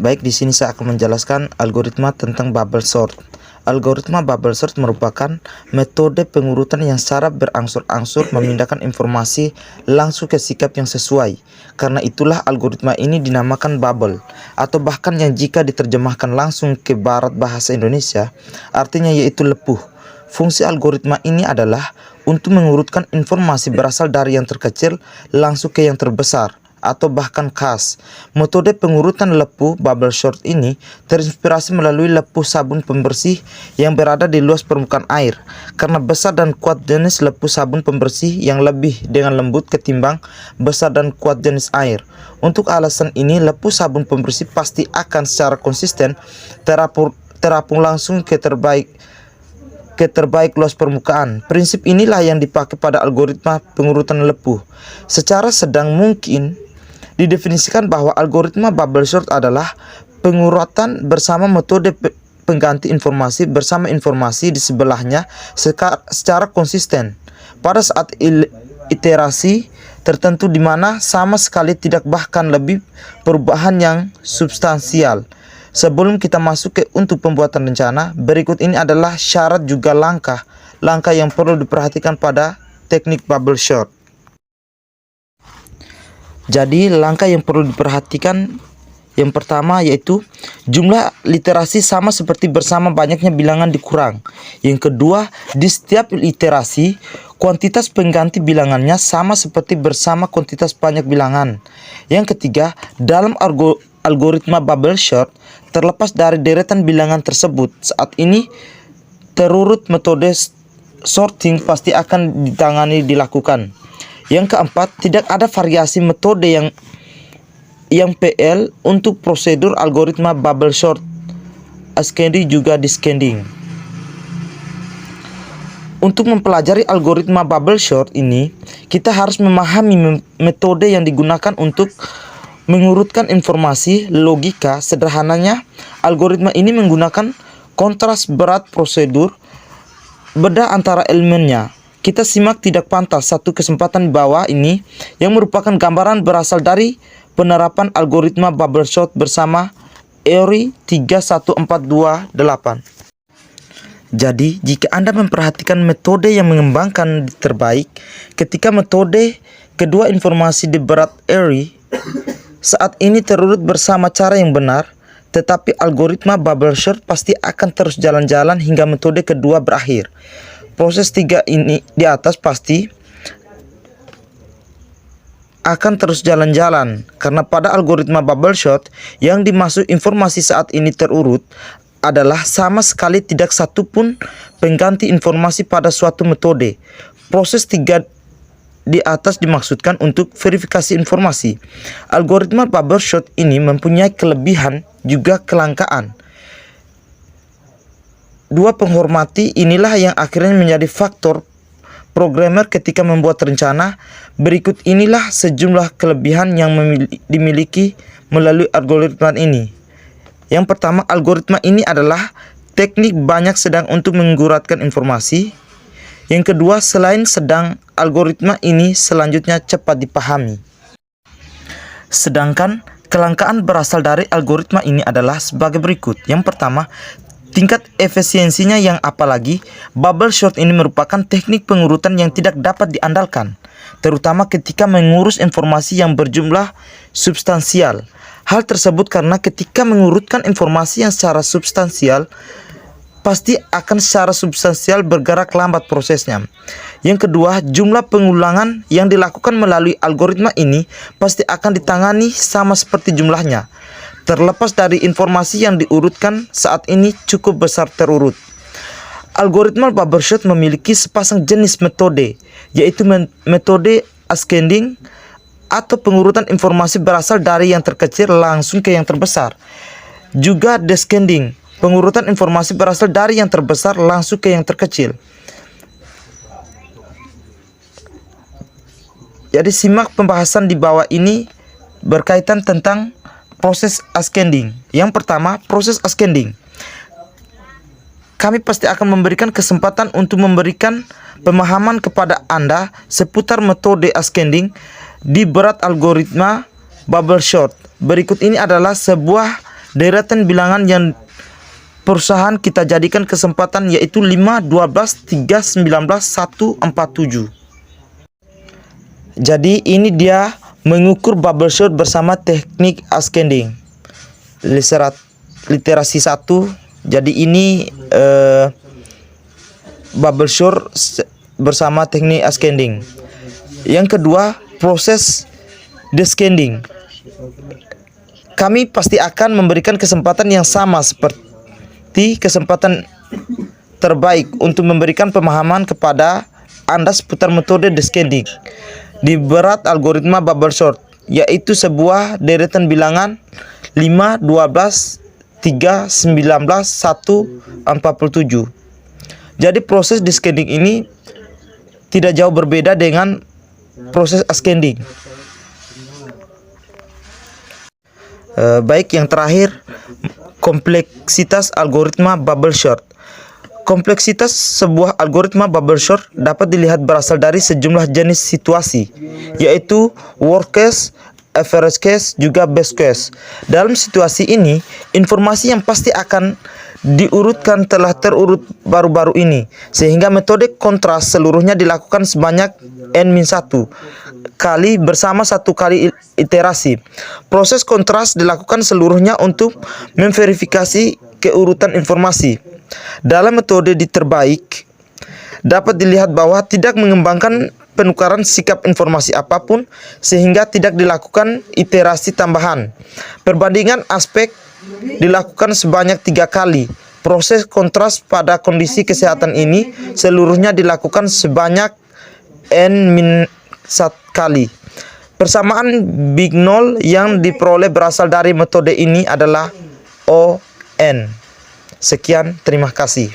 Baik, di sini saya akan menjelaskan algoritma tentang bubble sort. Algoritma bubble sort merupakan metode pengurutan yang secara berangsur-angsur memindahkan informasi langsung ke sikap yang sesuai. Karena itulah algoritma ini dinamakan bubble, atau bahkan yang jika diterjemahkan langsung ke barat bahasa Indonesia, artinya yaitu lepuh. Fungsi algoritma ini adalah untuk mengurutkan informasi berasal dari yang terkecil langsung ke yang terbesar, atau bahkan khas. Metode pengurutan lepuh bubble sort ini terinspirasi melalui lepuh sabun pembersih yang berada di luas permukaan air, karena besar dan kuat jenis lepuh sabun pembersih yang lebih dengan lembut ketimbang besar dan kuat jenis air. Untuk alasan ini, lepuh sabun pembersih pasti akan secara konsisten terapung langsung ke terbaik luas permukaan. Prinsip inilah yang dipakai pada algoritma pengurutan lepuh. Secara sedang mungkin didefinisikan bahwa algoritma bubble sort adalah pengurutan bersama metode pengganti informasi bersama informasi di sebelahnya secara konsisten pada saat iterasi tertentu, di mana sama sekali tidak bahkan lebih perubahan yang substansial. Sebelum kita masuk ke untuk pembuatan rencana, berikut ini adalah syarat juga langkah yang perlu diperhatikan pada teknik bubble sort. Jadi langkah yang perlu diperhatikan yang pertama yaitu jumlah literasi sama seperti bersama banyaknya bilangan dikurang. Yang kedua, di setiap iterasi kuantitas pengganti bilangannya sama seperti bersama kuantitas banyak bilangan. Yang ketiga, dalam algoritma bubble sort, terlepas dari deretan bilangan tersebut, saat ini terurut metode sorting pasti akan dilakukan. Yang keempat, tidak ada variasi metode yang PL untuk prosedur algoritma bubble sort, ascending juga descending. Untuk mempelajari algoritma bubble sort ini, kita harus memahami metode yang digunakan untuk mengurutkan informasi. Logika sederhananya, algoritma ini menggunakan kontras berat prosedur beda antara elemennya. Kita simak tidak pantas satu kesempatan di bawah ini yang merupakan gambaran berasal dari penerapan algoritma bubble sort bersama EORI 31428. Jadi, jika Anda memperhatikan metode yang mengembangkan terbaik, ketika metode kedua informasi di berat EORI saat ini terurut bersama cara yang benar, tetapi algoritma bubble sort pasti akan terus jalan-jalan hingga metode kedua berakhir. Proses tiga ini di atas pasti akan terus jalan-jalan, karena pada algoritma bubble sort yang dimaksud informasi saat ini terurut adalah sama sekali tidak satu pun pengganti informasi pada suatu metode. Proses tiga di atas dimaksudkan untuk verifikasi informasi. Algoritma bubble sort ini mempunyai kelebihan juga kelangkaan. Dua penghormati inilah yang akhirnya menjadi faktor programmer ketika membuat rencana. Berikut inilah sejumlah kelebihan yang dimiliki melalui algoritma ini. Yang pertama, algoritma ini adalah teknik banyak sedang untuk menguratkan informasi. Yang kedua, selain sedang, algoritma ini selanjutnya cepat dipahami. Sedangkan kelangkaan berasal dari algoritma ini adalah sebagai berikut. Yang pertama, tingkat efisiensinya, yang apalagi bubble sort ini merupakan teknik pengurutan yang tidak dapat diandalkan, terutama ketika mengurus informasi yang berjumlah substansial. Hal tersebut karena ketika mengurutkan informasi yang secara substansial, pasti akan secara substansial bergerak lambat prosesnya. Yang kedua, jumlah pengulangan yang dilakukan melalui algoritma ini pasti akan ditangani sama seperti jumlahnya, terlepas dari informasi yang diurutkan saat ini cukup besar terurut. Algoritma bubble sort memiliki sepasang jenis metode, yaitu metode ascending atau pengurutan informasi berasal dari yang terkecil langsung ke yang terbesar, juga descending, pengurutan informasi berasal dari yang terbesar langsung ke yang terkecil. Jadi simak pembahasan di bawah ini berkaitan tentang proses ascending. Yang pertama, proses ascending. Kami pasti akan memberikan kesempatan untuk memberikan pemahaman kepada Anda seputar metode ascending di berat algoritma bubble sort. Berikut ini adalah sebuah deretan bilangan yang perusahaan kita jadikan kesempatan, yaitu 5, 12, 3, 19, 1, 47. Jadi ini dia mengukur bubble short bersama teknik ascending. Literasi 1. Jadi ini bubble short bersama teknik ascending. Yang kedua, proses descending. Kami pasti akan memberikan kesempatan yang sama seperti kesempatan terbaik untuk memberikan pemahaman kepada Anda seputar metode descending di berat algoritma bubble short, yaitu sebuah deretan bilangan 5, 12, 3, 19, 1, 47. Jadi proses descending ini tidak jauh berbeda dengan proses ascending. Baik, yang terakhir, kompleksitas algoritma bubble short. Kompleksitas sebuah algoritma bubble short dapat dilihat berasal dari sejumlah jenis situasi, yaitu worst case, average case, juga best case. Dalam situasi ini, informasi yang pasti akan diurutkan telah terurut baru-baru ini, sehingga metode kontras seluruhnya dilakukan sebanyak n-1 kali bersama 1 kali iterasi. Proses kontras dilakukan seluruhnya untuk memverifikasi keurutan informasi. Dalam metode terbaik, dapat dilihat bahwa tidak mengembangkan penukaran sikap informasi apapun, sehingga tidak dilakukan iterasi tambahan. Perbandingan aspek dilakukan sebanyak 3 kali. Proses kontras pada kondisi kesehatan ini seluruhnya dilakukan sebanyak n-1 kali. Persamaan big nol yang diperoleh berasal dari metode ini adalah ON. Sekian, terima kasih.